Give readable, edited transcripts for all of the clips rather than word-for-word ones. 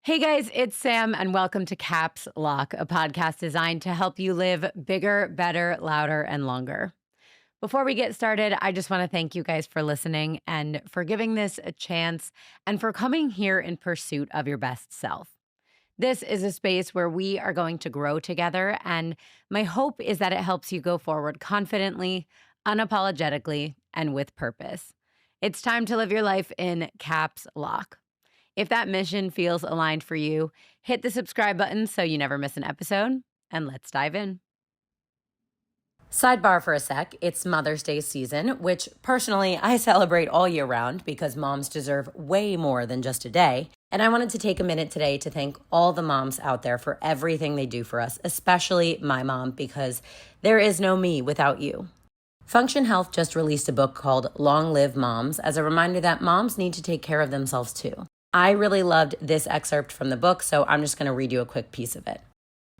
Hey guys, it's Sam, and welcome to Caps Lock, a podcast designed to help you live bigger, better, louder, and longer. Before we get started, I just want to thank you guys for listening and for giving this a chance and for coming here in pursuit of your best self. This is a space where we are going to grow together, and my hope is that it helps you go forward confidently, unapologetically, and with purpose. It's time to live your life in Caps Lock. If that mission feels aligned for you, hit the subscribe button so you never miss an episode, and let's dive in. Sidebar for a sec, it's Mother's Day season, which personally I celebrate all year round because moms deserve way more than just a day. And I wanted to take a minute today to thank all the moms out there for everything they do for us, especially my mom, because there is no me without you. Function Health just released a book called Long Live Moms as a reminder that moms need to take care of themselves too. I really loved this excerpt from the book, so I'm just going to read you a quick piece of it.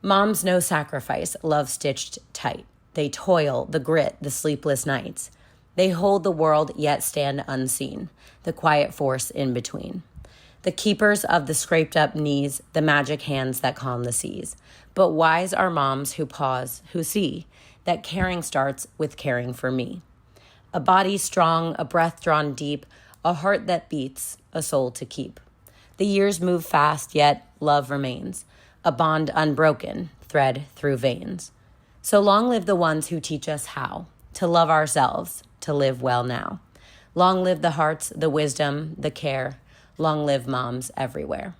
Moms know sacrifice, love stitched tight. They toil, the grit, the sleepless nights. They hold the world, yet stand unseen, the quiet force in between. The keepers of the scraped up knees, the magic hands that calm the seas. But wise are moms who pause, who see that caring starts with caring for me. A body strong, a breath drawn deep, a heart that beats, a soul to keep. The years move fast, yet love remains, a bond unbroken, thread through veins. So long live the ones who teach us how to love ourselves, to live well now. Long live the hearts, the wisdom, the care. Long live moms everywhere.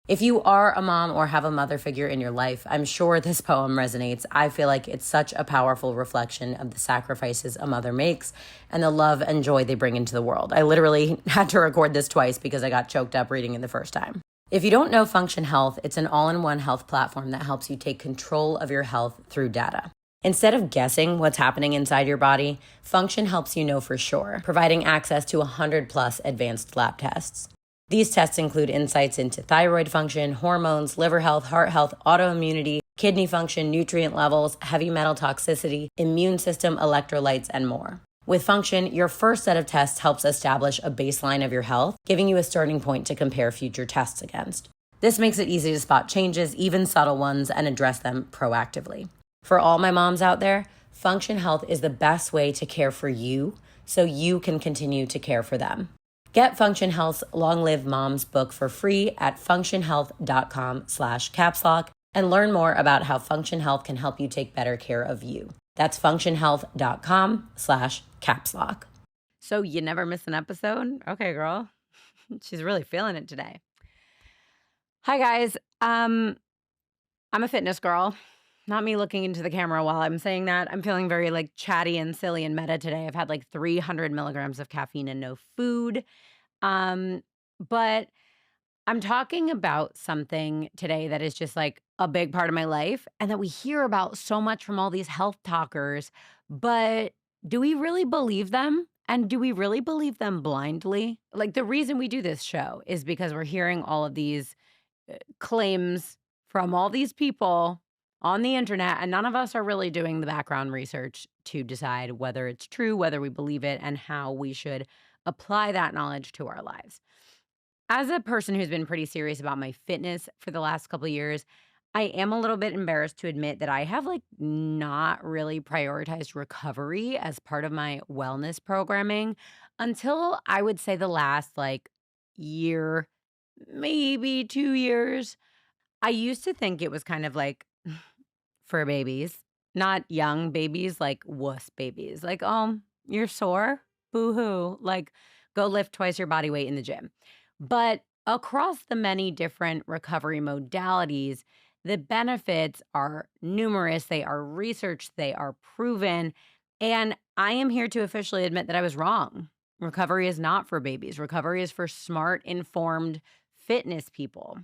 If you are a mom or have a mother figure in your life, I'm sure this poem resonates. I feel like it's such a powerful reflection of the sacrifices a mother makes and the love and joy they bring into the world. I literally had to record this twice because I got choked up reading it the first time. If you don't know Function Health, it's an all-in-one health platform that helps you take control of your health through data. Instead of guessing what's happening inside your body, Function helps you know for sure, providing access to 100 plus advanced lab tests. These tests include insights into thyroid function, hormones, liver health, heart health, autoimmunity, kidney function, nutrient levels, heavy metal toxicity, immune system, electrolytes, and more. With Function, your first set of tests helps establish a baseline of your health, giving you a starting point to compare future tests against. This makes it easy to spot changes, even subtle ones, and address them proactively. For all my moms out there, Function Health is the best way to care for you so you can continue to care for them. Get Function Health's Long Live Moms book for free at functionhealth.com/capslock and learn more about how Function Health can help you take better care of you. That's functionhealth.com/capslock. So you never miss an episode? Okay, girl. She's really feeling it today. Hi, guys. I'm a fitness girl. Not me looking into the camera while I'm saying that. I'm feeling very like chatty and silly and meta today. I've had like 300 milligrams of caffeine and no food. But I'm talking about something today that is just like a big part of my life and that we hear about so much from all these health talkers. But do we really believe them? And do we really believe them blindly? Like the reason we do this show is because we're hearing all of these claims from all these people on the internet, and none of us are really doing the background research to decide whether it's true, whether we believe it, and how we should apply that knowledge to our lives. As a person who's been pretty serious about my fitness for the last couple of years, I am a little bit embarrassed to admit that I have like not really prioritized recovery as part of my wellness programming until I would say the last like year, maybe 2 years. I used to think it was kind of like for babies, not young babies, like wuss babies. Like, oh, you're sore? Boo hoo. Like, go lift twice your body weight in the gym. But across the many different recovery modalities, the benefits are numerous. They are researched, they are proven. And I am here to officially admit that I was wrong. Recovery is not for babies, recovery is for smart, informed fitness people.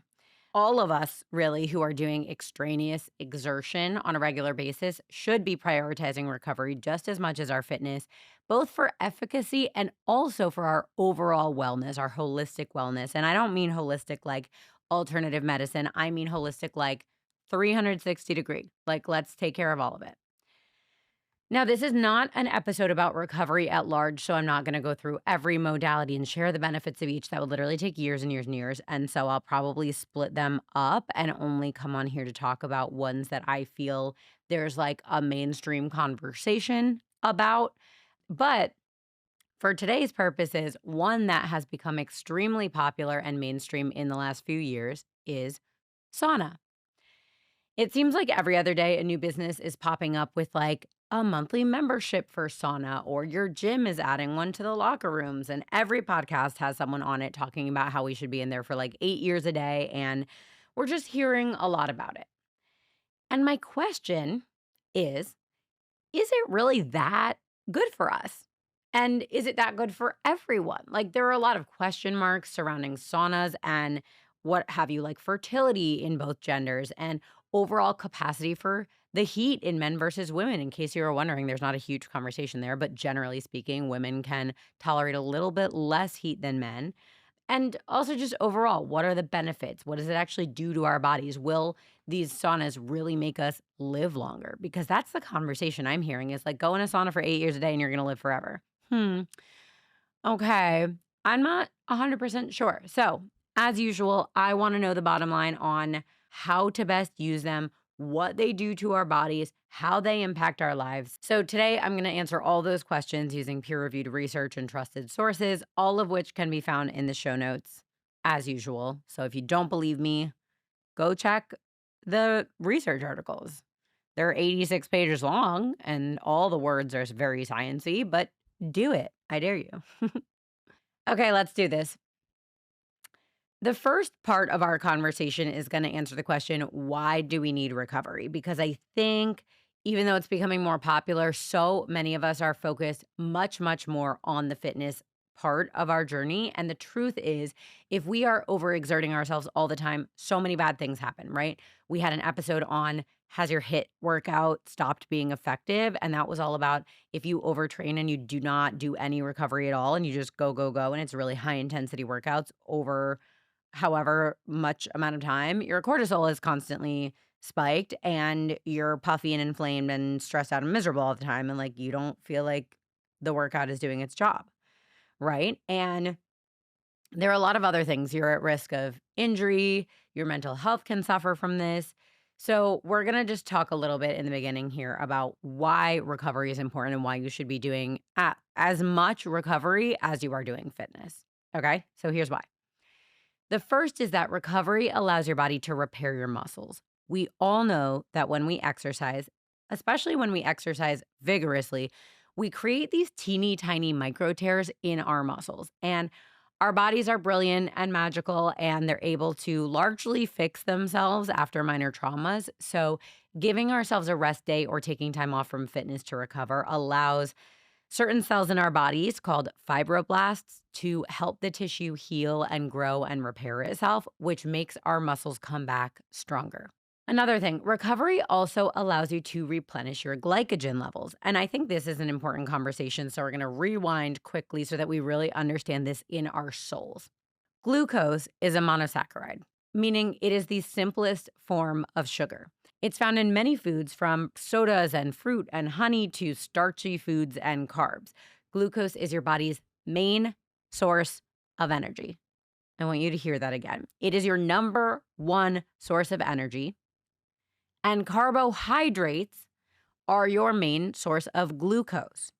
All of us, really, who are doing extraneous exertion on a regular basis should be prioritizing recovery just as much as our fitness, both for efficacy and also for our overall wellness, our holistic wellness. And I don't mean holistic like alternative medicine, I mean holistic like 360 degree. Like, let's take care of all of it. Now, this is not an episode about recovery at large, so I'm not going to go through every modality and share the benefits of each. That would literally take years and years and years. And so I'll probably split them up and only come on here to talk about ones that I feel there's like a mainstream conversation about. But for today's purposes, one that has become extremely popular and mainstream in the last few years is sauna. It seems like every other day a new business is popping up with like a monthly membership for sauna, or your gym is adding one to the locker rooms. And every podcast has someone on it talking about how we should be in there for like 8 years a day. And we're just hearing a lot about it. And my question is it really that good for us? And is it that good for everyone? Like, there are a lot of question marks surrounding saunas and what have you, like fertility in both genders and overall capacity for the heat in men versus women. In case you were wondering, there's not a huge conversation there, but generally speaking, women can tolerate a little bit less heat than men. And also, just overall, what are the benefits? What does it actually do to our bodies? Will these saunas really make us live longer? Because that's the conversation I'm hearing is like, go in a sauna for 8 years a day and you're going to live forever. Okay. I'm not 100% sure. So, as usual, I want to know the bottom line on how to best use them, what they do to our bodies, how they impact our lives. So, today I'm going to answer all those questions using peer reviewed research and trusted sources, all of which can be found in the show notes as usual. So, if you don't believe me, go check the research articles. They're 86 pages long and all the words are very sciencey, but do it. I dare you. Okay, let's do this. The first part of our conversation is going to answer the question, why do we need recovery? Because I think even though it's becoming more popular, so many of us are focused much, much more on the fitness part of our journey. And the truth is, if we are overexerting ourselves all the time, so many bad things happen, right? We had an episode on has your HIIT workout stopped being effective? And that was all about if you overtrain and you do not do any recovery at all and you just go, go, go, and it's really high intensity workouts over however much amount of time, your cortisol is constantly spiked and you're puffy and inflamed and stressed out and miserable all the time. And like you don't feel like the workout is doing its job. Right. And there are a lot of other things. You're at risk of injury, your mental health can suffer from this. So, we're going to just talk a little bit in the beginning here about why recovery is important and why you should be doing as much recovery as you are doing fitness. Okay. So, here's why. The first is that recovery allows your body to repair your muscles. We all know that when we exercise, especially when we exercise vigorously, we create these teeny tiny micro tears in our muscles. And our bodies are brilliant and magical, and they're able to largely fix themselves after minor traumas. So, giving ourselves a rest day or taking time off from fitness to recover allows certain cells in our bodies called fibroblasts to help the tissue heal and grow and repair itself, which makes our muscles come back stronger. Another thing, recovery also allows you to replenish your glycogen levels. And I think this is an important conversation. So we're going to rewind quickly so that we really understand this in our souls. Glucose is a monosaccharide, meaning it is the simplest form of sugar. It's found in many foods from sodas and fruit and honey to starchy foods and carbs. Glucose is your body's main source of energy. I want you to hear that again. It is your number one source of energy, and carbohydrates are your main source of glucose.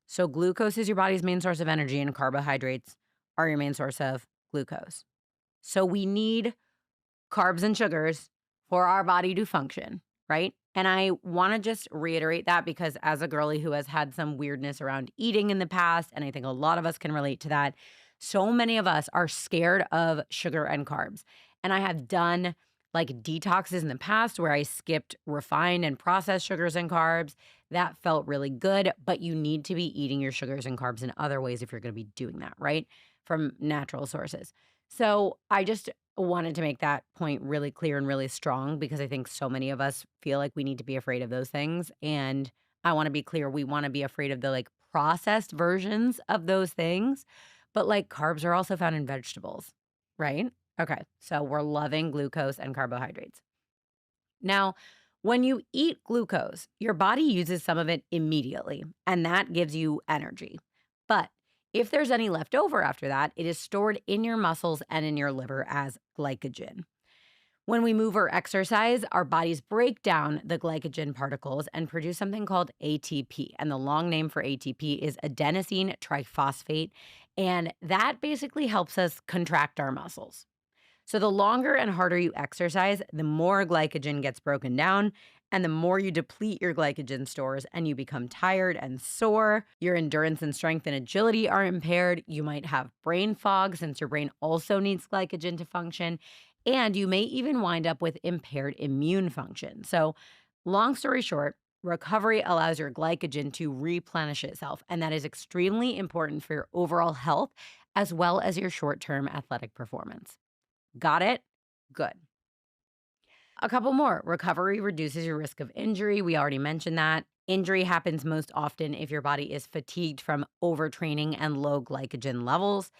So glucose is your body's main source of energy, and carbohydrates are your main source of glucose. So we need carbs and sugars for our body to function, right? And I want to just reiterate that because as a girly who has had some weirdness around eating in the past, and I think a lot of us can relate to that, so many of us are scared of sugar and carbs. And I have done like detoxes in the past where I skipped refined and processed sugars and carbs. That felt really good, but you need to be eating your sugars and carbs in other ways if you're going to be doing that, right? From natural sources. So I just wanted to make that point really clear and really strong because I think so many of us feel like we need to be afraid of those things. And I want to be clear, we want to be afraid of the like processed versions of those things. But like carbs are also found in vegetables, right? Okay. So we're loving glucose and carbohydrates. Now, When you eat glucose, your body uses some of it immediately, and that gives you energy. But if there's any left over after that, it is stored in your muscles and in your liver as glycogen. When we move or exercise, our bodies break down the glycogen particles and produce something called ATP. And the long name for ATP is adenosine triphosphate. And that basically helps us contract our muscles. So the longer and harder you exercise, the more glycogen gets broken down and the more you deplete your glycogen stores and you become tired and sore. Your endurance and strength and agility are impaired. You might have brain fog since your brain also needs glycogen to function. And you may even wind up with impaired immune function. So, long story short, recovery allows your glycogen to replenish itself. And that is extremely important for your overall health as well as your short term athletic performance. Got it? Good. A couple more. Recovery reduces your risk of injury. We already mentioned that. Injury happens most often if your body is fatigued from overtraining and low glycogen levels.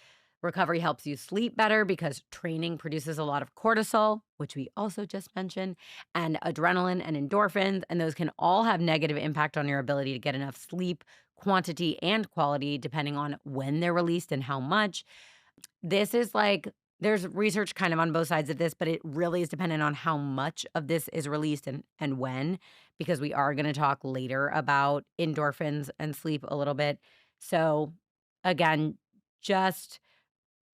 Recovery helps you sleep better because training produces a lot of cortisol, which we also just mentioned, and adrenaline and endorphins. And those can all have negative impact on your ability to get enough sleep, quantity, and quality, depending on when they're released and how much. This is like there's research kind of on both sides of this, but it really is dependent on how much of this is released and when, because we are going to talk later about endorphins and sleep a little bit. So again, just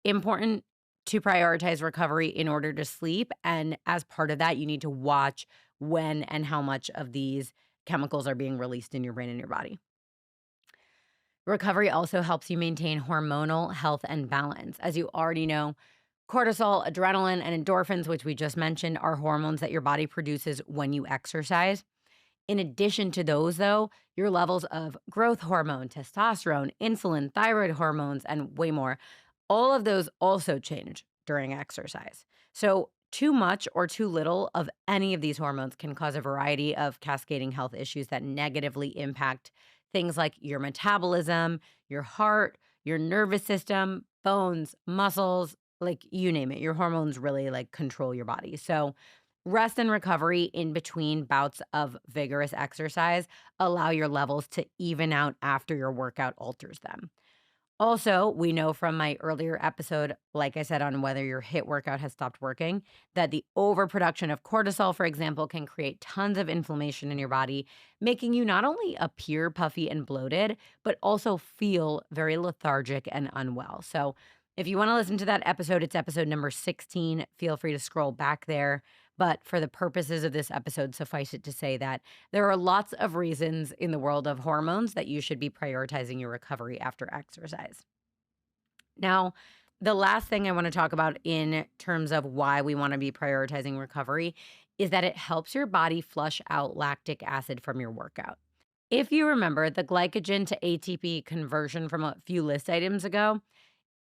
important to prioritize recovery in order to sleep. And as part of that, you need to watch when and how much of these chemicals are being released in your brain and your body. Recovery also helps you maintain hormonal health and balance. As you already know, cortisol, adrenaline, and endorphins, which we just mentioned, are hormones that your body produces when you exercise. In addition to those, though, your levels of growth hormone, testosterone, insulin, thyroid hormones, and way more, all of those also change during exercise. So, too much or too little of any of these hormones can cause a variety of cascading health issues that negatively impact things like your metabolism, your heart, your nervous system, bones, muscles, like you name it. Your hormones really like control your body. So, rest and recovery in between bouts of vigorous exercise allow your levels to even out after your workout alters them. Also, we know from my earlier episode, like I said, on whether your HIIT workout has stopped working, that the overproduction of cortisol, for example, can create tons of inflammation in your body, making you not only appear puffy and bloated, but also feel very lethargic and unwell. So, if you want to listen to that episode, it's episode number 16. Feel free to scroll back there. But for the purposes of this episode, suffice it to say that there are lots of reasons in the world of hormones that you should be prioritizing your recovery after exercise. Now, the last thing I want to talk about in terms of why we want to be prioritizing recovery is that it helps your body flush out lactic acid from your workout. If you remember the glycogen to ATP conversion from a few list items ago,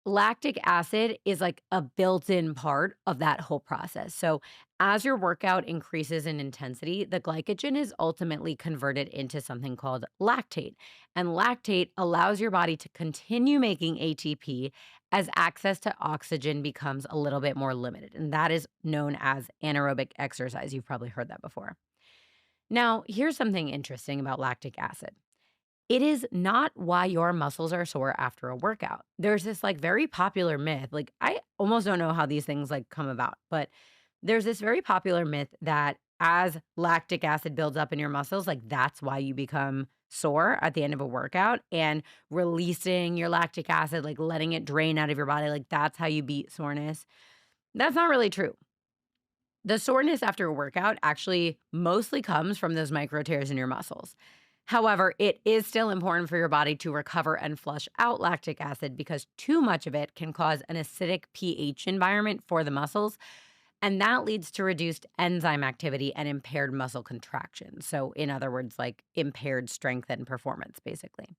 lactic acid is like a built-in part of that whole process. So, as your workout increases in intensity, the glycogen is ultimately converted into something called lactate. And lactate allows your body to continue making ATP as access to oxygen becomes a little bit more limited. And that is known as anaerobic exercise. You've probably heard that before. Now, here's something interesting about lactic acid. It is not why your muscles are sore after a workout. There's this like very popular myth. Like I almost don't know how these things like come about, but there's this very popular myth that as lactic acid builds up in your muscles, like that's why you become sore at the end of a workout and releasing your lactic acid, like letting it drain out of your body, like that's how you beat soreness. That's not really true. The soreness after a workout actually mostly comes from those micro tears in your muscles. However, it is still important for your body to recover and flush out lactic acid because too much of it can cause an acidic pH environment for the muscles. And that leads to reduced enzyme activity and impaired muscle contraction. So, in other words, like impaired strength and performance, basically.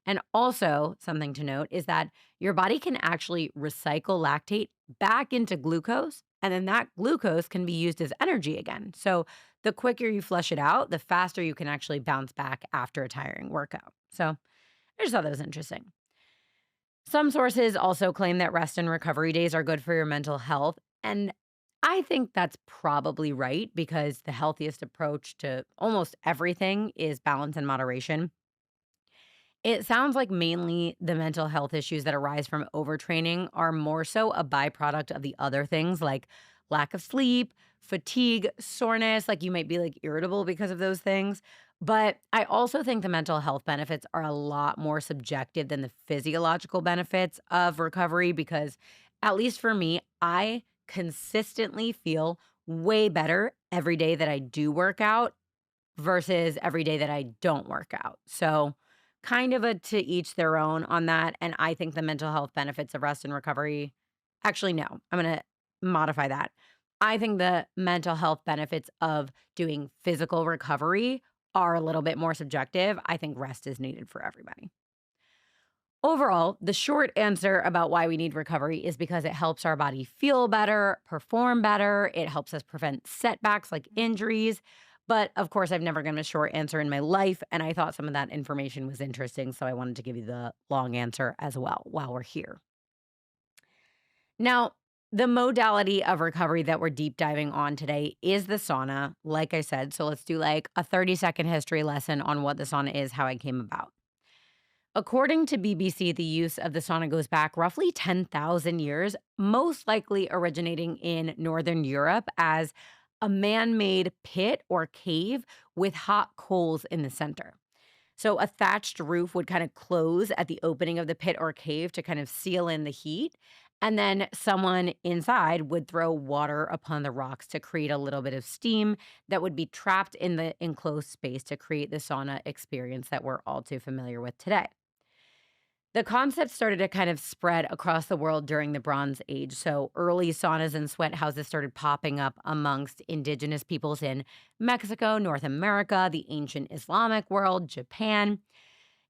And also, something to note is that your body can actually recycle lactate back into glucose, and then that glucose can be used as energy again. So, the quicker you flush it out, the faster you can actually bounce back after a tiring workout. So, I just thought that was interesting. Some sources also claim that rest and recovery days are good for your mental health. And I think that's probably right because the healthiest approach to almost everything is balance and moderation. It sounds like mainly the mental health issues that arise from overtraining are more so a byproduct of the other things like lack of sleep, fatigue, soreness, like you might be like irritable because of those things. But I also think the mental health benefits are a lot more subjective than the physiological benefits of recovery because, at least for me, I consistently feel way better every day that I do work out versus every day that I don't work out. So, kind of a to each their own on that. And I think the mental health benefits of rest and recovery, actually, no, I'm going to modify that. I think the mental health benefits of doing physical recovery are a little bit more subjective. I think rest is needed for everybody. Overall, the short answer about why we need recovery is because it helps our body feel better, perform better. It helps us prevent setbacks like injuries. But of course, I've never given a short answer in my life. And I thought some of that information was interesting. So I wanted to give you the long answer as well while we're here. Now, the modality of recovery that we're deep diving on today is the sauna, like I said. So let's do like a 30-second history lesson on what the sauna is, how it came about. According to BBC, the use of the sauna goes back roughly 10,000 years, most likely originating in Northern Europe as a man made pit or cave with hot coals in the center. So a thatched roof would kind of close at the opening of the pit or cave to kind of seal in the heat. And then someone inside would throw water upon the rocks to create a little bit of steam that would be trapped in the enclosed space to create the sauna experience that we're all too familiar with today. The concept started to kind of spread across the world during the Bronze Age. So early saunas and sweat houses started popping up amongst indigenous peoples in Mexico, North America, the ancient Islamic world, Japan.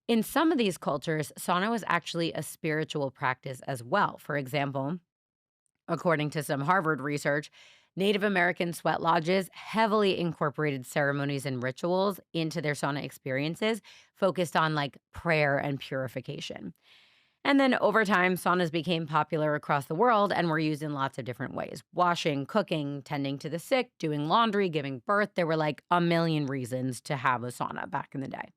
In some of these cultures, sauna was actually a spiritual practice as well. For example, according to some Harvard research, Native American sweat lodges heavily incorporated ceremonies and rituals into their sauna experiences, focused on like prayer and purification. And then over time, saunas became popular across the world and were used in lots of different ways: washing, cooking, tending to the sick, doing laundry, giving birth. There were like a million reasons to have a sauna back in the day.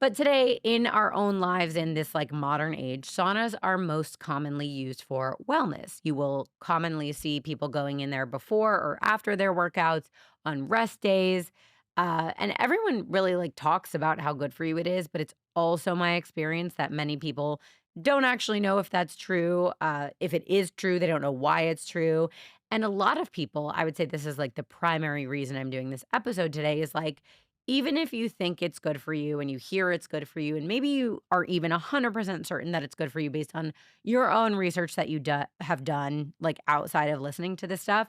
But today, in our own lives in this like modern age, saunas are most commonly used for wellness. You will commonly see people going in there before or after their workouts on rest days. And everyone really like talks about how good for you it is, but it's also my experience that many people don't actually know if that's true. If it is true, they don't know why it's true. And a lot of people, I would say this is like the primary reason I'm doing this episode today, is like, even if you think it's good for you and you hear it's good for you, and maybe you are even 100% certain that it's good for you based on your own research that you have done, like outside of listening to this stuff,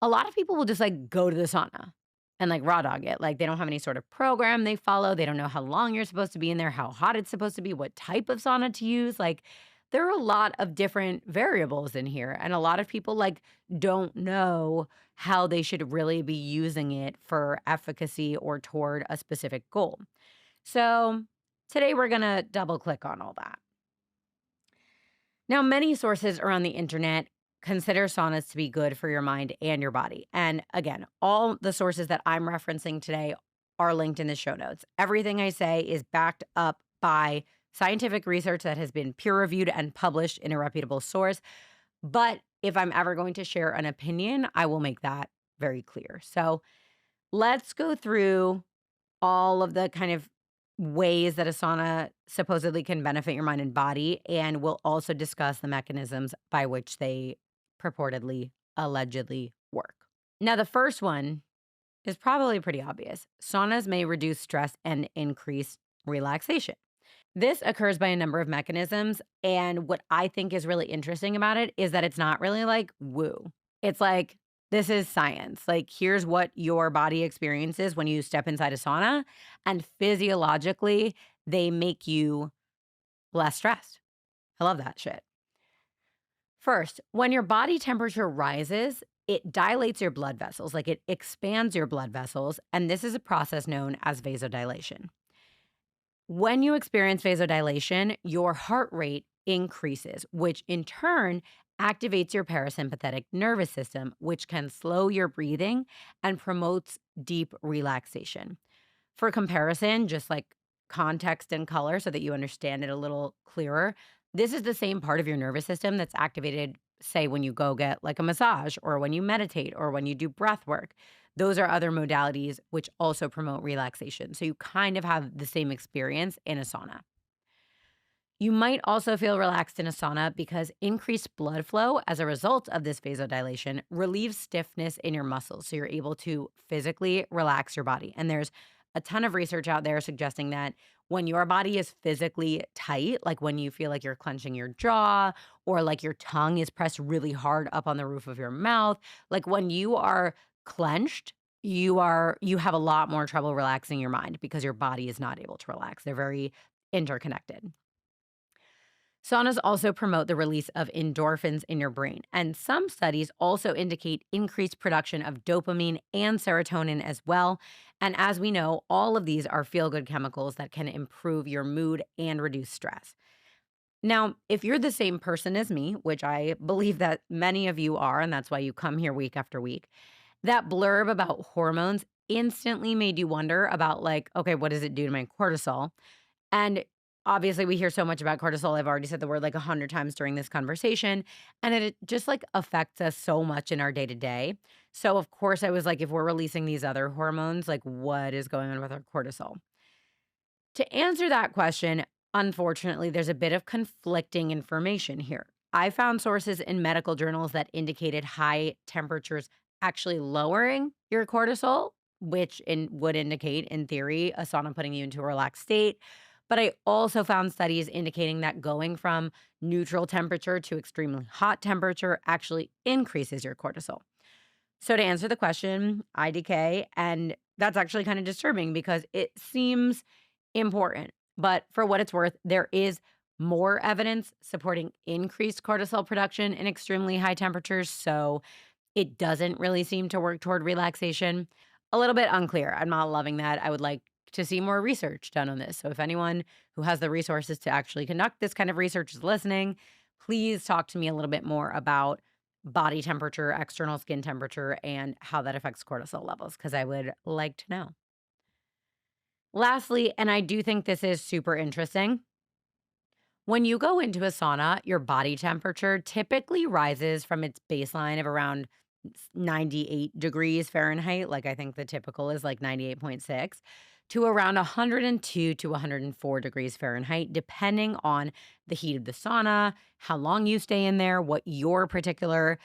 a lot of people will just like go to the sauna and like raw dog it. Like they don't have any sort of program they follow. They don't know how long you're supposed to be in there, how hot it's supposed to be, what type of sauna to use. Like there are a lot of different variables in here. And a lot of people like don't know how they should really be using it for efficacy or toward a specific goal. So today we're going to double click on all that. Now, many sources around the internet consider saunas to be good for your mind and your body. And again, all the sources that I'm referencing today are linked in the show notes. Everything I say is backed up by scientific research that has been peer reviewed and published in a reputable source. But if I'm ever going to share an opinion, I will make that very clear. So let's go through all of the kind of ways that a sauna supposedly can benefit your mind and body. And we'll also discuss the mechanisms by which they purportedly, allegedly work. Now, the first one is probably pretty obvious. Saunas may reduce stress and increase relaxation. This occurs by a number of mechanisms. And what I think is really interesting about it is that it's not really like woo. It's like, this is science. Like, here's what your body experiences when you step inside a sauna. And physiologically, they make you less stressed. I love that shit. First, when your body temperature rises, it dilates your blood vessels, like it expands your blood vessels. And this is a process known as vasodilation. When you experience vasodilation, your heart rate increases, which in turn activates your parasympathetic nervous system, which can slow your breathing and promotes deep relaxation. For comparison, just like context and color so that you understand it a little clearer, this is the same part of your nervous system that's activated, say, when you go get like a massage or when you meditate or when you do breath work. Those are other modalities which also promote relaxation. So you kind of have the same experience in a sauna. You might also feel relaxed in a sauna because increased blood flow as a result of this vasodilation relieves stiffness in your muscles. So you're able to physically relax your body. And there's a ton of research out there suggesting that when your body is physically tight, like when you feel like you're clenching your jaw or like your tongue is pressed really hard up on the roof of your mouth, like when you are clenched, you have a lot more trouble relaxing your mind because your body is not able to relax. They're very interconnected. Saunas also promote the release of endorphins in your brain, and some studies also indicate increased production of dopamine and serotonin as well. And as we know, all of these are feel good chemicals that can improve your mood and reduce stress. Now, if you're the same person as me, which I believe that many of you are, and that's why you come here week after week, that blurb about hormones instantly made you wonder about, like, okay, what does it do to my cortisol? And obviously, we hear so much about cortisol. I've already said the word like 100 times during this conversation, and it just like affects us so much in our day to day. So, of course, I was like, if we're releasing these other hormones, like what is going on with our cortisol? To answer that question, unfortunately, there's a bit of conflicting information here. I found sources in medical journals that indicated high temperatures actually lowering your cortisol, which would indicate, in theory, a sauna putting you into a relaxed state. But I also found studies indicating that going from neutral temperature to extremely hot temperature actually increases your cortisol. So, to answer the question, IDK, and that's actually kind of disturbing because it seems important. But for what it's worth, there is more evidence supporting increased cortisol production in extremely high temperatures. So it doesn't really seem to work toward relaxation. A little bit unclear. I'm not loving that. I would like to see more research done on this. So if anyone who has the resources to actually conduct this kind of research is listening, please talk to me a little bit more about body temperature, external skin temperature, and how that affects cortisol levels, because I would like to know. Lastly, and I do think this is super interesting, when you go into a sauna, your body temperature typically rises from its baseline of around 98 degrees Fahrenheit. Like I think the typical is like 98.6 to around 102 to 104 degrees Fahrenheit, depending on the heat of the sauna, how long you stay in there, what your particular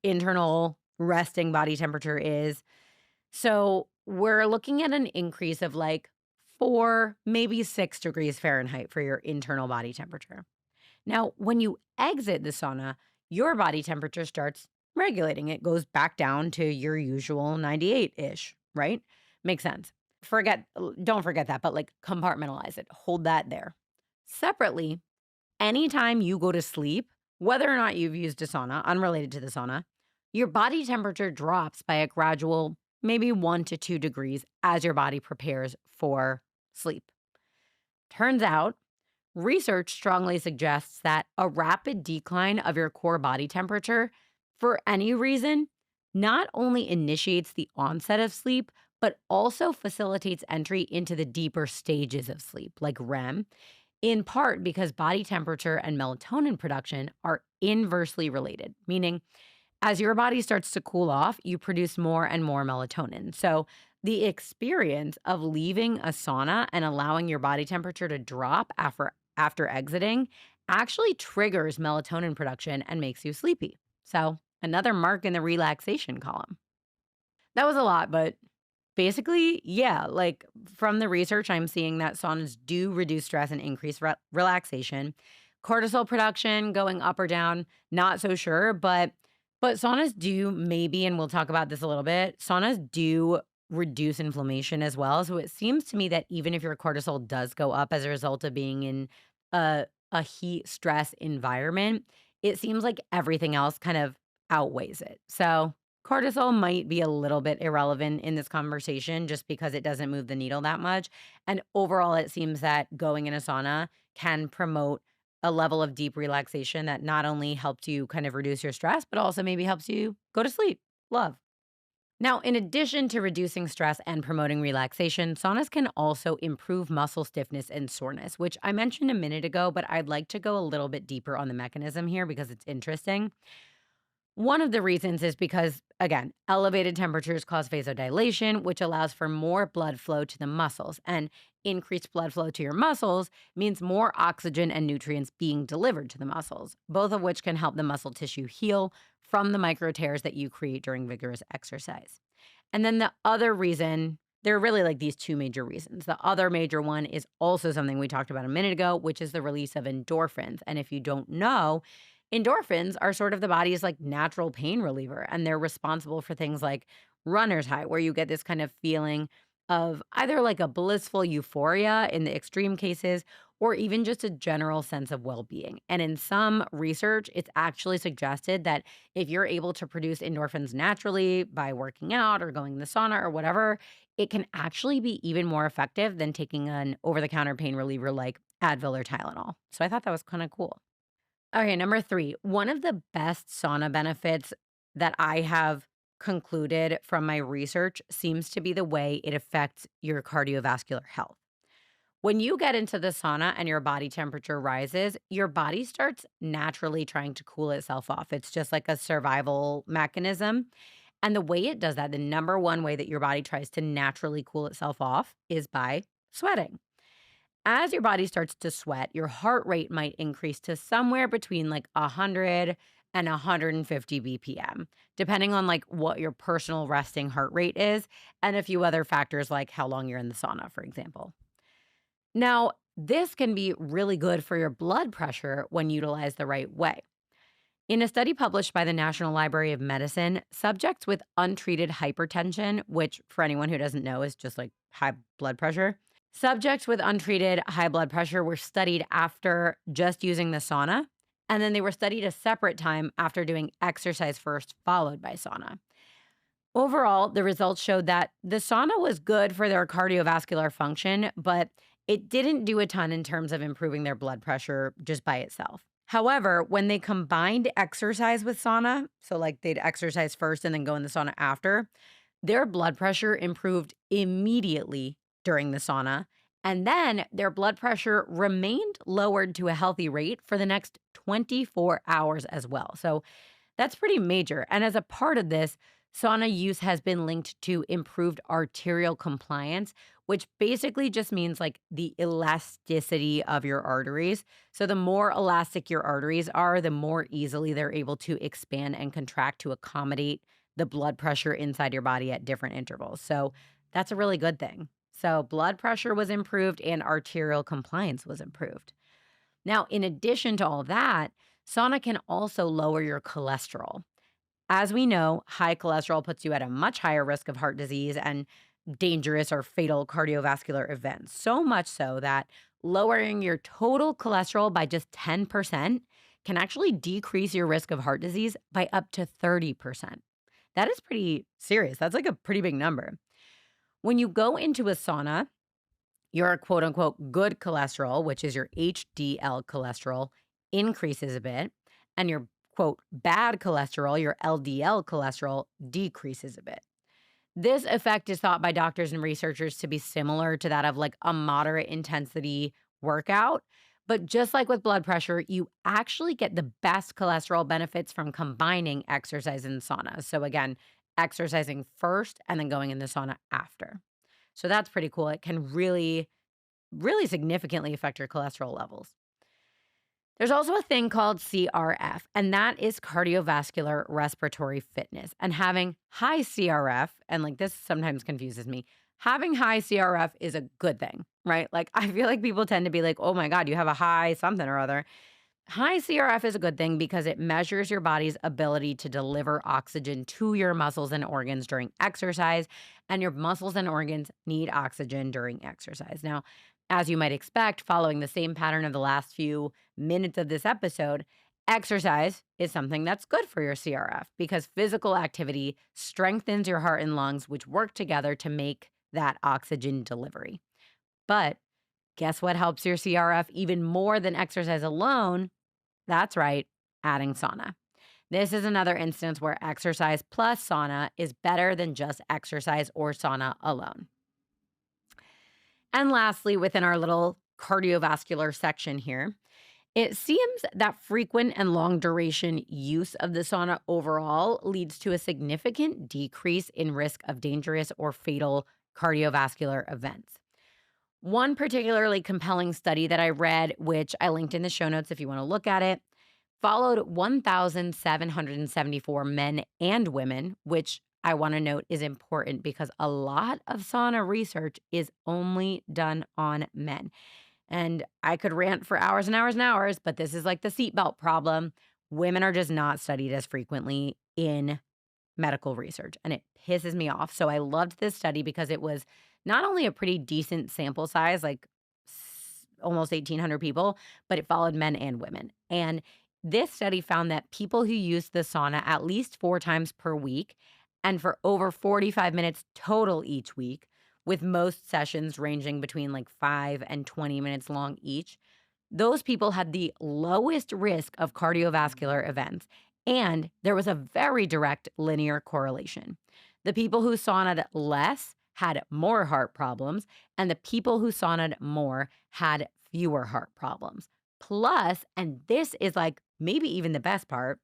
internal resting body temperature is. So we're looking at an increase of like 4, maybe 6 degrees Fahrenheit for your internal body temperature. Now, when you exit the sauna, your body temperature starts regulating. It goes back down to your usual 98 ish, right? Makes sense. Don't forget that, but like compartmentalize it, hold that there. Separately, anytime you go to sleep, whether or not you've used a sauna, unrelated to the sauna, your body temperature drops by a gradual, maybe 1 to 2 degrees as your body prepares for sleep. Turns out, research strongly suggests that a rapid decline of your core body temperature for any reason not only initiates the onset of sleep, but also facilitates entry into the deeper stages of sleep, like REM, in part because body temperature and melatonin production are inversely related, meaning as your body starts to cool off, you produce more and more melatonin. So, the experience of leaving a sauna and allowing your body temperature to drop after exiting actually triggers melatonin production and makes you sleepy. So, another mark in the relaxation column. That was a lot, but basically, yeah, like from the research, I'm seeing that saunas do reduce stress and increase relaxation. Cortisol production going up or down, not so sure, but saunas do maybe, and we'll talk about this a little bit. Saunas do reduce inflammation as well. So it seems to me that even if your cortisol does go up as a result of being in a heat stress environment, it seems like everything else kind of outweighs it. So cortisol might be a little bit irrelevant in this conversation just because it doesn't move the needle that much. And overall, it seems that going in a sauna can promote a level of deep relaxation that not only helps you kind of reduce your stress, but also maybe helps you go to sleep. Love. Now, in addition to reducing stress and promoting relaxation, saunas can also improve muscle stiffness and soreness, which I mentioned a minute ago, but I'd like to go a little bit deeper on the mechanism here because it's interesting. One of the reasons is because, again, elevated temperatures cause vasodilation, which allows for more blood flow to the muscles. And increased blood flow to your muscles means more oxygen and nutrients being delivered to the muscles, both of which can help the muscle tissue heal from the micro tears that you create during vigorous exercise. And then the other reason, there are really like these two major reasons. The other major one is also something we talked about a minute ago, which is the release of endorphins. And if you don't know, endorphins are sort of the body's like natural pain reliever, and they're responsible for things like runner's high, where you get this kind of feeling of either like a blissful euphoria in the extreme cases, or even just a general sense of well being. And in some research, it's actually suggested that if you're able to produce endorphins naturally by working out or going in the sauna or whatever, it can actually be even more effective than taking an over the counter pain reliever like Advil or Tylenol. So I thought that was kind of cool. Okay, number 3, one of the best sauna benefits that I have concluded from my research seems to be the way it affects your cardiovascular health. When you get into the sauna and your body temperature rises, your body starts naturally trying to cool itself off. It's just like a survival mechanism. And the way it does that, the number one way that your body tries to naturally cool itself off is by sweating. As your body starts to sweat, your heart rate might increase to somewhere between like 100 and 150 BPM, depending on like what your personal resting heart rate is and a few other factors like how long you're in the sauna, for example. Now, this can be really good for your blood pressure when utilized the right way. In a study published by the National Library of Medicine, subjects with untreated hypertension, which for anyone who doesn't know is just like high blood pressure, subjects with untreated high blood pressure were studied after just using the sauna, and then they were studied a separate time after doing exercise first, followed by sauna. Overall, the results showed that the sauna was good for their cardiovascular function, but it didn't do a ton in terms of improving their blood pressure just by itself. However, when they combined exercise with sauna, so like they'd exercise first and then go in the sauna after, their blood pressure improved immediately during the sauna. And then their blood pressure remained lowered to a healthy rate for the next 24 hours as well. So that's pretty major. And as a part of this, sauna use has been linked to improved arterial compliance, which basically just means like the elasticity of your arteries. So the more elastic your arteries are, the more easily they're able to expand and contract to accommodate the blood pressure inside your body at different intervals. So that's a really good thing. So blood pressure was improved and arterial compliance was improved. Now, in addition to all that, sauna can also lower your cholesterol. As we know, high cholesterol puts you at a much higher risk of heart disease and dangerous or fatal cardiovascular events. So much so that lowering your total cholesterol by just 10% can actually decrease your risk of heart disease by up to 30%. That is pretty serious. That's like a pretty big number. When you go into a sauna, your quote unquote good cholesterol, which is your HDL cholesterol, increases a bit, and your quote bad cholesterol, your LDL cholesterol, decreases a bit. This effect is thought by doctors and researchers to be similar to that of like a moderate intensity workout. But just like with blood pressure, you actually get the best cholesterol benefits from combining exercise and sauna. So, again, exercising first and then going in the sauna after. So, that's pretty cool. It can really, really significantly affect your cholesterol levels. There's also a thing called CRF, and that is cardiovascular respiratory fitness. And having high CRF, and like this sometimes confuses me, having high CRF is a good thing, right? Like I feel like people tend to be like, oh my God, you have a high something or other. High CRF is a good thing because it measures your body's ability to deliver oxygen to your muscles and organs during exercise, and your muscles and organs need oxygen during exercise. Now, as you might expect, following the same pattern of the last few minutes of this episode, exercise is something that's good for your CRF because physical activity strengthens your heart and lungs, which work together to make that oxygen delivery. But Guess what helps your CRF even more than exercise alone? That's right, adding sauna. This is another instance where exercise plus sauna is better than just exercise or sauna alone. And lastly, within our little cardiovascular section here, it seems that frequent and long duration use of the sauna overall leads to a significant decrease in risk of dangerous or fatal cardiovascular events. One particularly compelling study that I read, which I linked in the show notes if you want to look at it, followed 1,774 men and women, which I want to note is important because a lot of sauna research is only done on men. And I could rant for hours and hours and hours, but this is like the seatbelt problem. Women are just not studied as frequently in medical research, and it pisses me off. So I loved this study because it was not only a pretty decent sample size, like almost 1,800 people, but it followed men and women. And this study found that people who used the sauna at least 4 times per week and for over 45 minutes total each week, with most sessions ranging between like 5 and 20 minutes long each, those people had the lowest risk of cardiovascular events. And there was a very direct linear correlation. The people who saunaed less had more heart problems, and the people who saunaed more had fewer heart problems. Plus, and this is like maybe even the best part,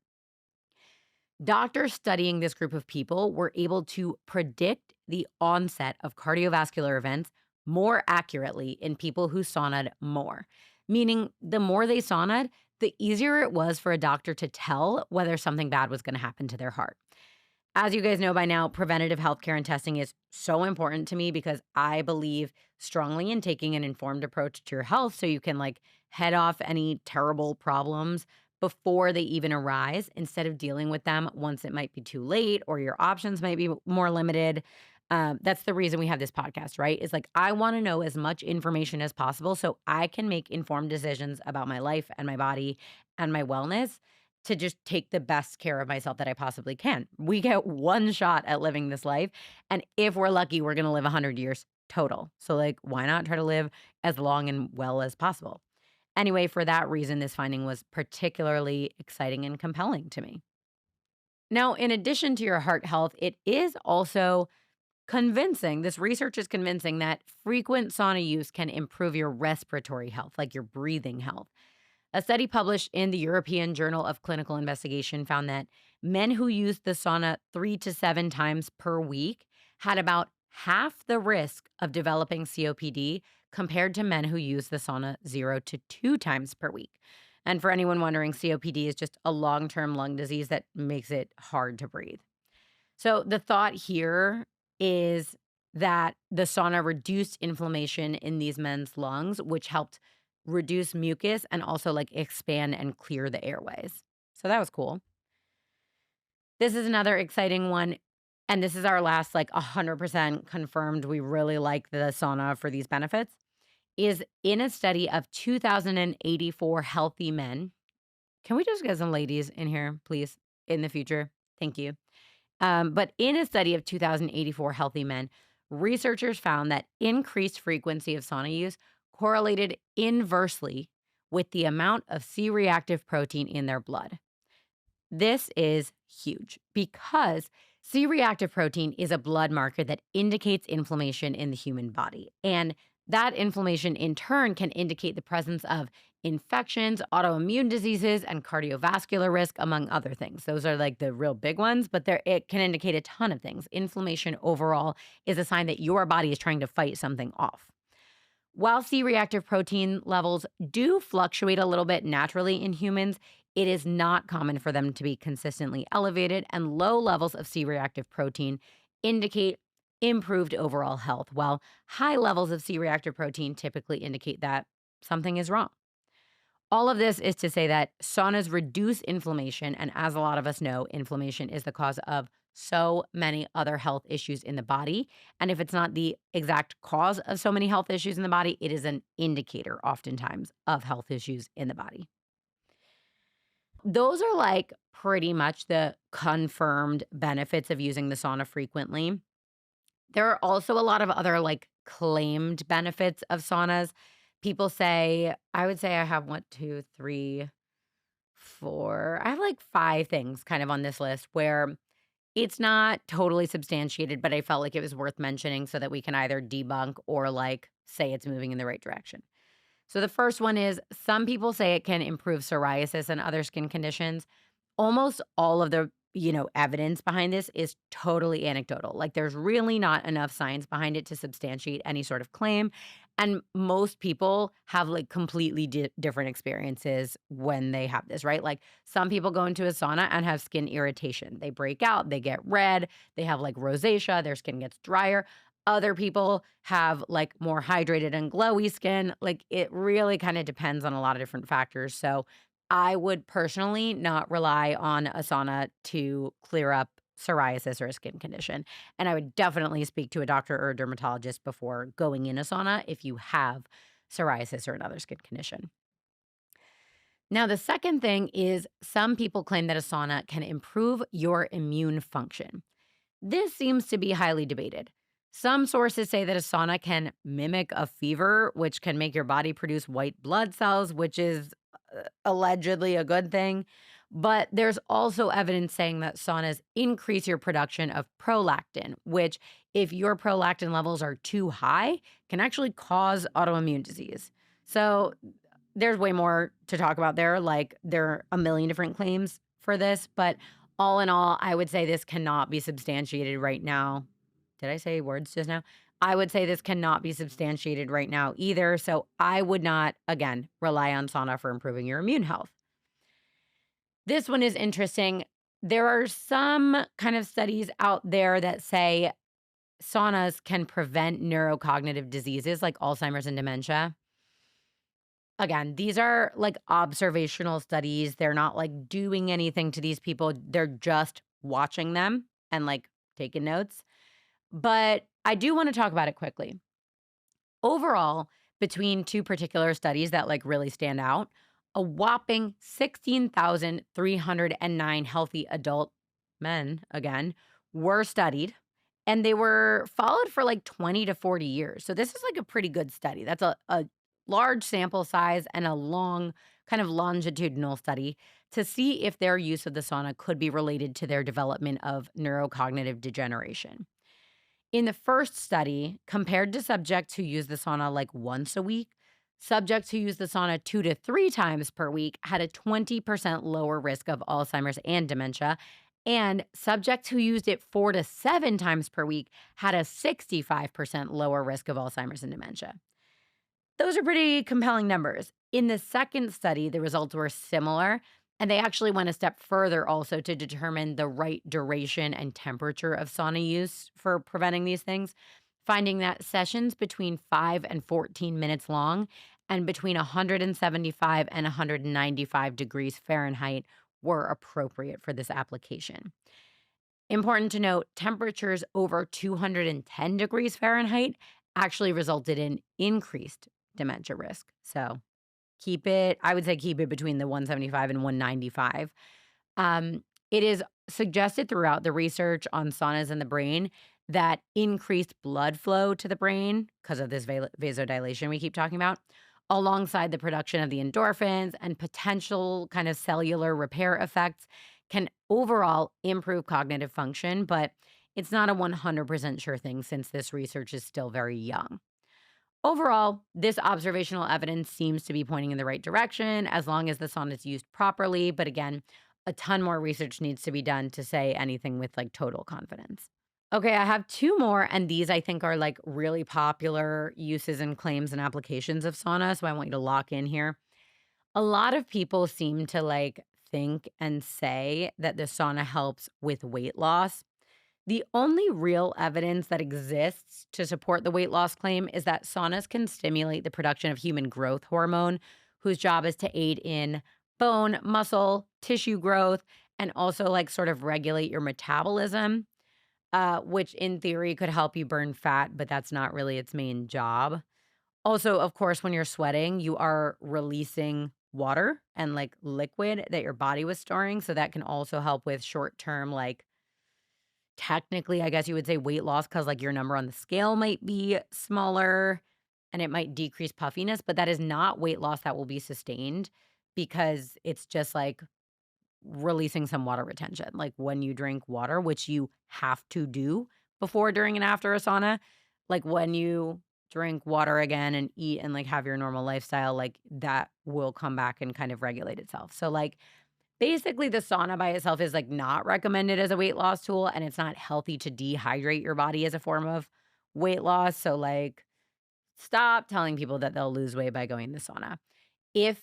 doctors studying this group of people were able to predict the onset of cardiovascular events more accurately in people who saunaed more. Meaning, the more they saunaed, the easier it was for a doctor to tell whether something bad was going to happen to their heart. As you guys know by now, preventative healthcare and testing is so important to me because I believe strongly in taking an informed approach to your health so you can like head off any terrible problems before they even arise instead of dealing with them once it might be too late or your options might be more limited. That's the reason we have this podcast, right? Is like I want to know as much information as possible so I can make informed decisions about my life and my body and my wellness to just take the best care of myself that I possibly can. We get one shot at living this life. And if we're lucky, we're going to live 100 years total. So, like, why not try to live as long and well as possible? Anyway, for that reason, this finding was particularly exciting and compelling to me. Now, in addition to your heart health, it is also convincing. This research is convincing that frequent sauna use can improve your respiratory health, like your breathing health. A study published in the European Journal of Clinical Investigation found that men who used the sauna 3 to 7 times per week had about half the risk of developing COPD compared to men who used the sauna 0 to 2 times per week. And for anyone wondering, COPD is just a long term lung disease that makes it hard to breathe. So the thought here is that the sauna reduced inflammation in these men's lungs, which helped reduce mucus and also like expand and clear the airways. So that was cool. This is another exciting one. And this is our last like 100% confirmed. We really like the sauna for these benefits. Is in a study of 2,084 healthy men. Can we just get some ladies in here, please, in the future? Thank you. But in a study of 2,084 healthy men, researchers found that increased frequency of sauna use correlated inversely with the amount of C reactive protein in their blood. This is huge because C reactive protein is a blood marker that indicates inflammation in the human body. And that inflammation in turn can indicate the presence of infections, autoimmune diseases, and cardiovascular risk, among other things. Those are like the real big ones, but it can indicate a ton of things. Inflammation overall is a sign that your body is trying to fight something off. While C reactive protein levels do fluctuate a little bit naturally in humans, it is not common for them to be consistently elevated, and low levels of C reactive protein indicate improved overall health, while high levels of C reactive protein typically indicate that something is wrong. All of this is to say that saunas reduce inflammation, and as a lot of us know, inflammation is the cause of so many other health issues in the body. And if it's not the exact cause of so many health issues in the body, it is an indicator oftentimes of health issues in the body. Those are like pretty much the confirmed benefits of using the sauna frequently. There are also a lot of other like claimed benefits of saunas People say, I would say I have 1, 2, 3, 4. I have like 5 things kind of on this list where it's not totally substantiated, but I felt like it was worth mentioning so that we can either debunk or like say it's moving in the right direction. So the first one is some people say it can improve psoriasis and other skin conditions. Almost all of the, evidence behind this is totally anecdotal. Like there's really not enough science behind it to substantiate any sort of claim. And most people have like completely different experiences when they have this, right? Like some people go into a sauna and have skin irritation. They break out, they get red, they have like rosacea, their skin gets drier. Other people have like more hydrated and glowy skin. Like it really kind of depends on a lot of different factors. So I would personally not rely on a sauna to clear up psoriasis or a skin condition. And I would definitely speak to a doctor or a dermatologist before going in a sauna if you have psoriasis or another skin condition. Now, the second thing is some people claim that a sauna can improve your immune function. This seems to be highly debated. Some sources say that a sauna can mimic a fever, which can make your body produce white blood cells, which is allegedly a good thing. But there's also evidence saying that saunas increase your production of prolactin, which, if your prolactin levels are too high, can actually cause autoimmune disease. So there's way more to talk about there. Like, there are a million different claims for this, but all in all, I would say this cannot be substantiated right now. Did I say words just now? I would say this cannot be substantiated right now either. So I would not, again, rely on sauna for improving your immune health. This one is interesting. There are some kind of studies out there that say saunas can prevent neurocognitive diseases like Alzheimer's and dementia. Again, these are like observational studies. They're not like doing anything to these people. They're just watching them and like taking notes. But I do want to talk about it quickly. Overall, between two particular studies that like really stand out, a whopping 16,309 healthy adult men, again, were studied and they were followed for like 20 to 40 years. So this is like a pretty good study. That's a large sample size and a long kind of longitudinal study to see if their use of the sauna could be related to their development of neurocognitive degeneration. In the first study, compared to subjects who use the sauna like once a week, subjects who use the sauna 2 to 3 times per week had a 20% lower risk of Alzheimer's and dementia. And subjects who used it 4 to 7 times per week had a 65% lower risk of Alzheimer's and dementia. Those are pretty compelling numbers. In the second study, the results were similar, and they actually went a step further also to determine the right duration and temperature of sauna use for preventing these things, finding that sessions between 5 and 14 minutes long and between 175 and 195 degrees Fahrenheit were appropriate for this application. Important to note, temperatures over 210 degrees Fahrenheit actually resulted in increased dementia risk. So I would say keep it between the 175 and 195. It is suggested throughout the research on saunas in the brain that increased blood flow to the brain because of this vasodilation we keep talking about, alongside the production of the endorphins and potential kind of cellular repair effects, can overall improve cognitive function, but it's not a 100% sure thing since this research is still very young. Overall, this observational evidence seems to be pointing in the right direction as long as the sauna is used properly. But again, a ton more research needs to be done to say anything with like total confidence. Okay, I have two more, and these I think are like really popular uses and claims and applications of sauna. So I want you to lock in here. A lot of people seem to like think and say that the sauna helps with weight loss. The only real evidence that exists to support the weight loss claim is that saunas can stimulate the production of human growth hormone, whose job is to aid in bone, muscle, tissue growth, and also like sort of regulate your metabolism, which in theory could help you burn fat, but that's not really its main job. Also, of course, when you're sweating, you are releasing water and like liquid that your body was storing. So that can also help with short term, like technically, I guess you would say weight loss because like your number on the scale might be smaller. and it might decrease puffiness, but that is not weight loss that will be sustained because it's just like releasing some water retention. Like when you drink water, which you have to do before, during, and after a sauna, like when you drink water again and eat and like have your normal lifestyle, like that will come back and kind of regulate itself. So like basically the sauna by itself is like not recommended as a weight loss tool, and it's not healthy to dehydrate your body as a form of weight loss. So like stop telling people that they'll lose weight by going to the sauna. If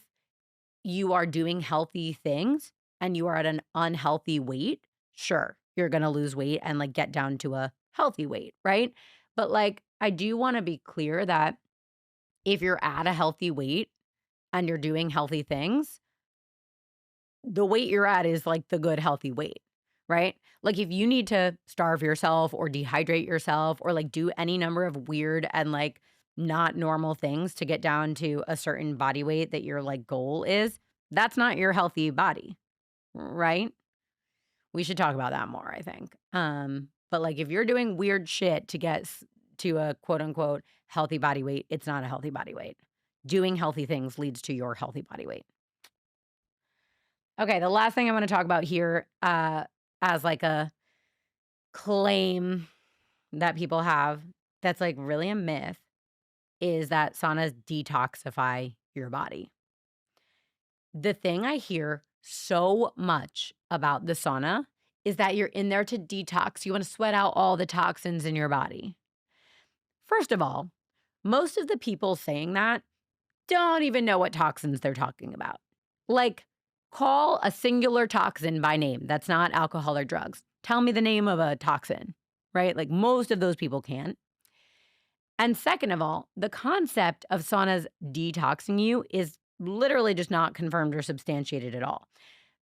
you are doing healthy things and you are at an unhealthy weight, sure, you're going to lose weight and like get down to a healthy weight, right? But like, I do want to be clear that if you're at a healthy weight and you're doing healthy things, the weight you're at is like the good, healthy weight, right? Like, if you need to starve yourself or dehydrate yourself or like do any number of weird and like not normal things to get down to a certain body weight that your like goal is, that's not your healthy body, right? We should talk about that more, I think. But like if you're doing weird shit to get to a quote unquote healthy body weight, it's not a healthy body weight. Doing healthy things leads to your healthy body weight. Okay, the last thing I want to talk about here, as like a claim that people have that's like really a myth, is that saunas detoxify your body. The thing I hear so much about the sauna is that you're in there to detox. You want to sweat out all the toxins in your body. First of all, most of the people saying that don't even know what toxins they're talking about. Like, call a singular toxin by name that's not alcohol or drugs. Tell me the name of a toxin, right? Like, most of those people can't. And second of all, the concept of saunas detoxing you is literally just not confirmed or substantiated at all.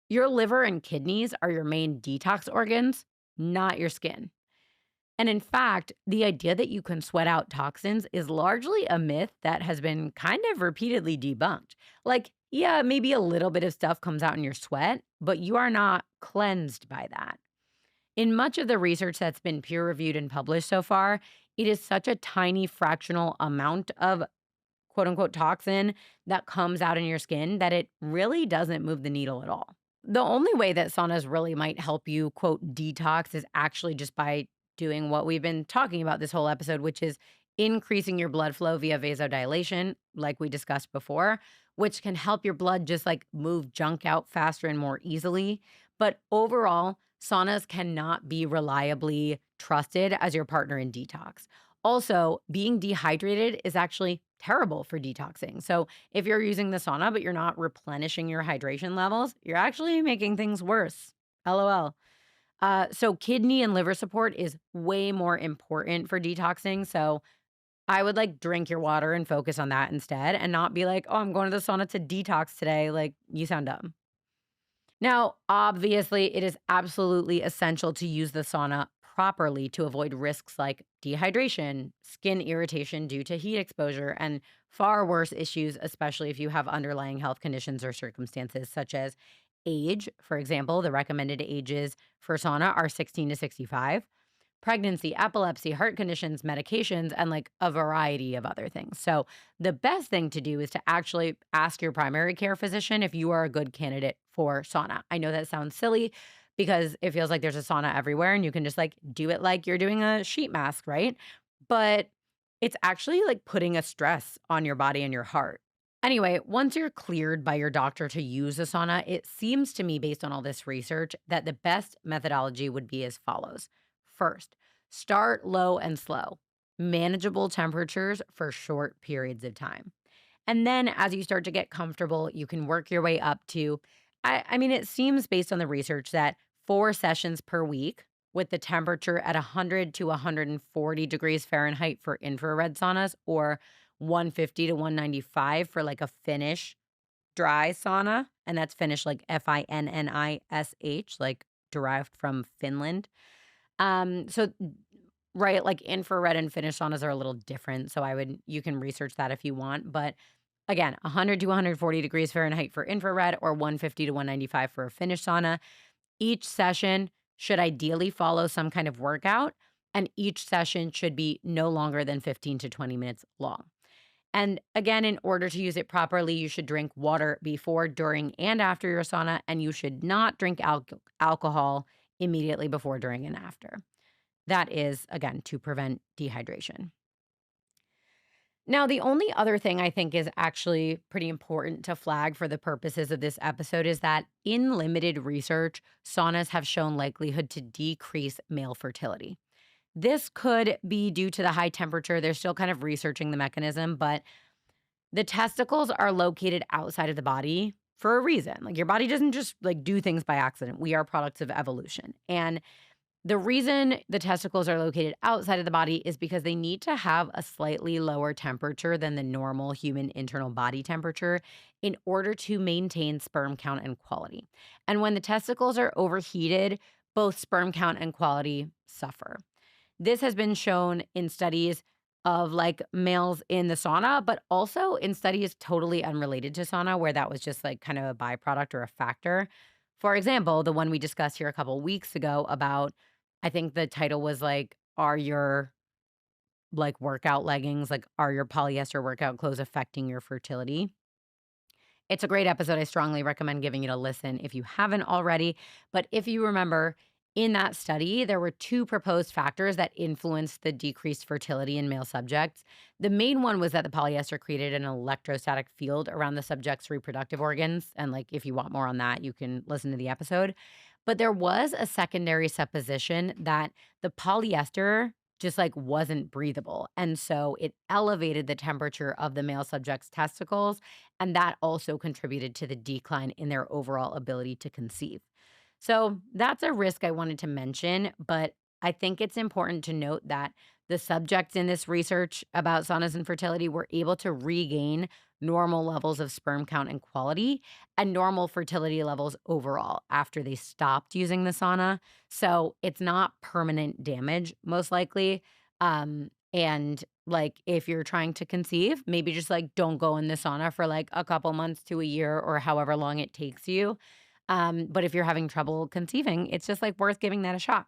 Your liver and kidneys are your main detox organs, not your skin. And in fact, the idea that you can sweat out toxins is largely a myth that has been kind of repeatedly debunked. Like, yeah, maybe a little bit of stuff comes out in your sweat, but you are not cleansed by that. In much of the research that's been peer reviewed and published so far, it is such a tiny fractional amount of quote unquote toxin that comes out in your skin that it really doesn't move the needle at all. The only way that saunas really might help you quote detox is actually just by doing what we've been talking about this whole episode, which is increasing your blood flow via vasodilation, like we discussed before, which can help your blood just like move junk out faster and more easily. But overall, saunas cannot be reliably trusted as your partner in detox. Also, being dehydrated is actually terrible for detoxing. So, if you're using the sauna, but you're not replenishing your hydration levels, you're actually making things worse. LOL. So, kidney and liver support is way more important for detoxing. So, I would like drink your water and focus on that instead and not be like, oh, I'm going to the sauna to detox today. Like, you sound dumb. Now, obviously, it is absolutely essential to use the sauna properly to avoid risks like dehydration, skin irritation due to heat exposure, and far worse issues, especially if you have underlying health conditions or circumstances such as age. For example, the recommended ages for sauna are 16 to 65, pregnancy, epilepsy, heart conditions, medications, and like a variety of other things. So, the best thing to do is to actually ask your primary care physician if you are a good candidate for sauna. I know that sounds silly because it feels like there's a sauna everywhere and you can just like do it like you're doing a sheet mask, right? But it's actually like putting a stress on your body and your heart. Anyway, once you're cleared by your doctor to use a sauna, it seems to me, based on all this research, that the best methodology would be as follows. First, start low and slow, manageable temperatures for short periods of time. And then as you start to get comfortable, you can work your way up to, I mean, it seems based on the research that 4 sessions per week with the temperature at 100 to 140 degrees Fahrenheit for infrared saunas, or 150 to 195 for like a Finnish dry sauna. And that's Finnish like FINNISH, like derived from Finland. So right, like infrared and Finnish saunas are a little different. So you can research that if you want. But again, 100 to 140 degrees Fahrenheit for infrared, or 150 to 195 for a Finnish sauna. Each session should ideally follow some kind of workout, and each session should be no longer than 15 to 20 minutes long. And again, in order to use it properly, you should drink water before, during, and after your sauna, and you should not drink alcohol immediately before, during, and after. That is, again, to prevent dehydration. Now, the only other thing I think is actually pretty important to flag for the purposes of this episode is that in limited research, saunas have shown likelihood to decrease male fertility. This could be due to the high temperature. They're still kind of researching the mechanism, but the testicles are located outside of the body for a reason. Like your body doesn't just like do things by accident. We are products of evolution. And the reason the testicles are located outside of the body is because they need to have a slightly lower temperature than the normal human internal body temperature in order to maintain sperm count and quality. And when the testicles are overheated, both sperm count and quality suffer. This has been shown in studies of like males in the sauna, but also in studies totally unrelated to sauna, where that was just like kind of a byproduct or a factor. For example, the one we discussed here a couple weeks ago about, I think the title was like, are your like workout leggings, like, are your polyester workout clothes affecting your fertility? It's a great episode. I strongly recommend giving it a listen if you haven't already. But if you remember, in that study, there were two proposed factors that influenced the decreased fertility in male subjects. The main one was that the polyester created an electrostatic field around the subject's reproductive organs. And, like, if you want more on that, you can listen to the episode. But there was a secondary supposition that the polyester just like wasn't breathable. And so it elevated the temperature of the male subject's testicles, and that also contributed to the decline in their overall ability to conceive. So that's a risk I wanted to mention, but I think it's important to note that the subjects in this research about saunas and fertility were able to regain normal levels of sperm count and quality and normal fertility levels overall after they stopped using the sauna. So it's not permanent damage, most likely. And like if you're trying to conceive, maybe just like don't go in the sauna for like a couple months to a year or however long it takes you. But if you're having trouble conceiving, it's just like worth giving that a shot.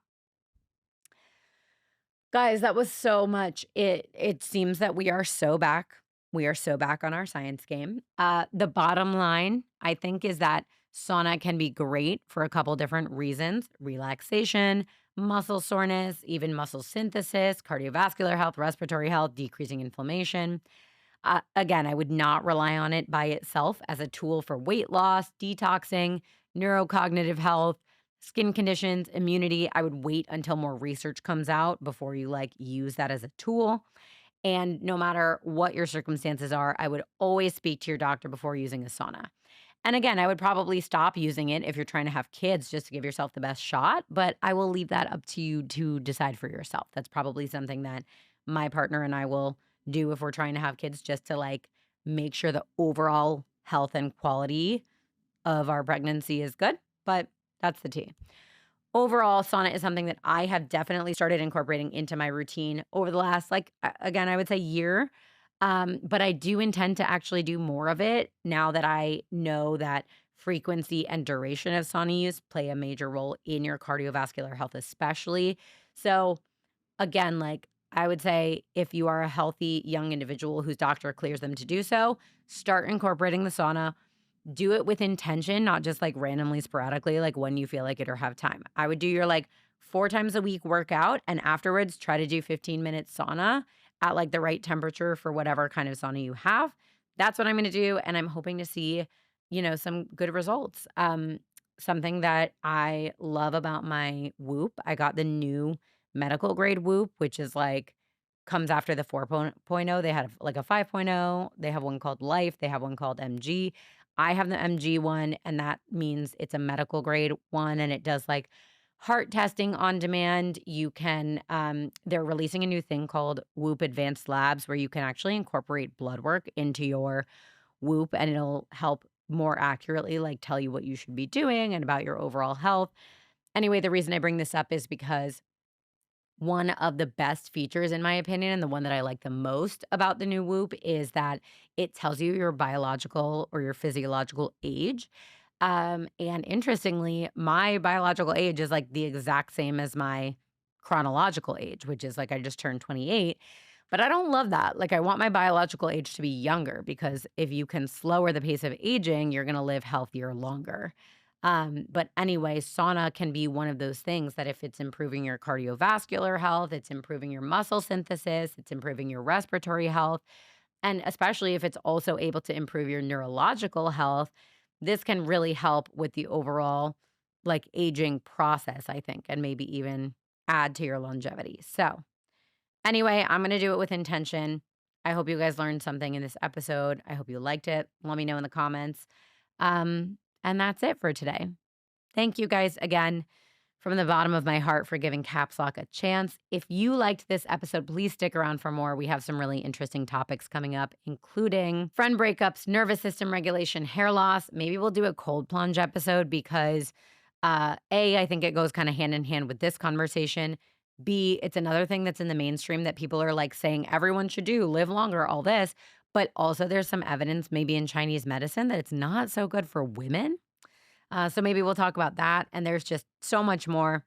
Guys, that was so much. It seems that we are so back. We are so back on our science game. The bottom line, I think, is that sauna can be great for a couple different reasons: relaxation, muscle soreness, even muscle synthesis, cardiovascular health, respiratory health, decreasing inflammation. Again, I would not rely on it by itself as a tool for weight loss, detoxing, neurocognitive health, skin conditions, immunity. I would wait until more research comes out before you like use that as a tool. And no matter what your circumstances are, I would always speak to your doctor before using a sauna. And again, I would probably stop using it if you're trying to have kids just to give yourself the best shot, but I will leave that up to you to decide for yourself. That's probably something that my partner and I will do if we're trying to have kids, just to like make sure the overall health and quality of our pregnancy is good. But that's the tea. Overall, sauna is something that I have definitely started incorporating into my routine over the last, like, again, I would say year. But I do intend to actually do more of it now that I know that frequency and duration of sauna use play a major role in your cardiovascular health, especially. So, again, like, I would say if you are a healthy young individual whose doctor clears them to do so, start incorporating the sauna. Do it with intention, not just like randomly, sporadically, like when you feel like it or have time. I would do your like 4 times a week workout and afterwards try to do 15 minutes sauna at like the right temperature for whatever kind of sauna you have. That's what I'm going to do. And I'm hoping to see, some good results. Something that I love about my Whoop, I got the new medical grade Whoop, which is like, comes after the 4.0. They had like a 5.0. They have one called Life. They have one called MG. I have the MG one, and that means it's a medical grade one, and it does like heart testing on demand. You can, they're releasing a new thing called Whoop Advanced Labs, where you can actually incorporate blood work into your Whoop, and it'll help more accurately like tell you what you should be doing and about your overall health. Anyway, the reason I bring this up is because one of the best features, in my opinion, and the one that I like the most about the new Whoop is that it tells you your biological or your physiological age. And interestingly, my biological age is like the exact same as my chronological age, which is like I just turned 28. But I don't love that. Like, I want my biological age to be younger because if you can slower the pace of aging, you're going to live healthier longer. But anyway, sauna can be one of those things that if it's improving your cardiovascular health, it's improving your muscle synthesis, it's improving your respiratory health, and especially if it's also able to improve your neurological health, this can really help with the overall like aging process, I think, and maybe even add to your longevity. So, anyway, I'm going to do it with intention. I hope you guys learned something in this episode. I hope you liked it. Let me know in the comments. And that's it for today. Thank you guys again from the bottom of my heart for giving Caps Lock a chance. If you liked this episode, please stick around for more. We have some really interesting topics coming up, including friend breakups, nervous system regulation, hair loss. Maybe we'll do a cold plunge episode because I think it goes kind of hand in hand with this conversation. B, it's another thing that's in the mainstream that people are like saying everyone should do, live longer, all this. But also there's some evidence maybe in Chinese medicine that it's not so good for women. So maybe we'll talk about that. And there's just so much more.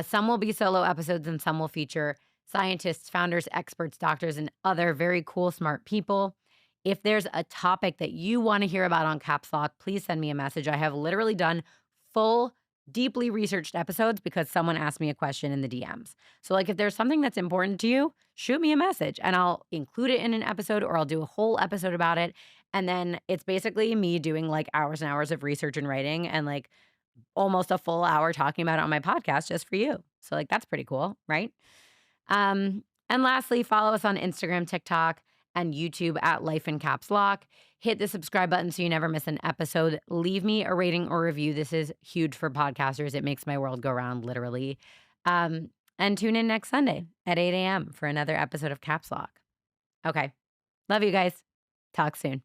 Some will be solo episodes and some will feature scientists, founders, experts, doctors, and other very cool, smart people. If there's a topic that you want to hear about on Caps Lock, please send me a message. I have literally done full, deeply researched episodes because someone asked me a question in the DMs. So, like, if there's something that's important to you, shoot me a message and I'll include it in an episode or I'll do a whole episode about it. And then it's basically me doing like hours and hours of research and writing and like almost a full hour talking about it on my podcast just for you. So, like, that's pretty cool, right? And lastly, follow us on Instagram, TikTok, and YouTube at Life in Caps Lock. Hit the subscribe button so you never miss an episode. Leave me a rating or review. This is huge for podcasters. It makes my world go round, literally. And tune in next Sunday at 8 a.m. for another episode of Caps Lock. Okay. Love you guys. Talk soon.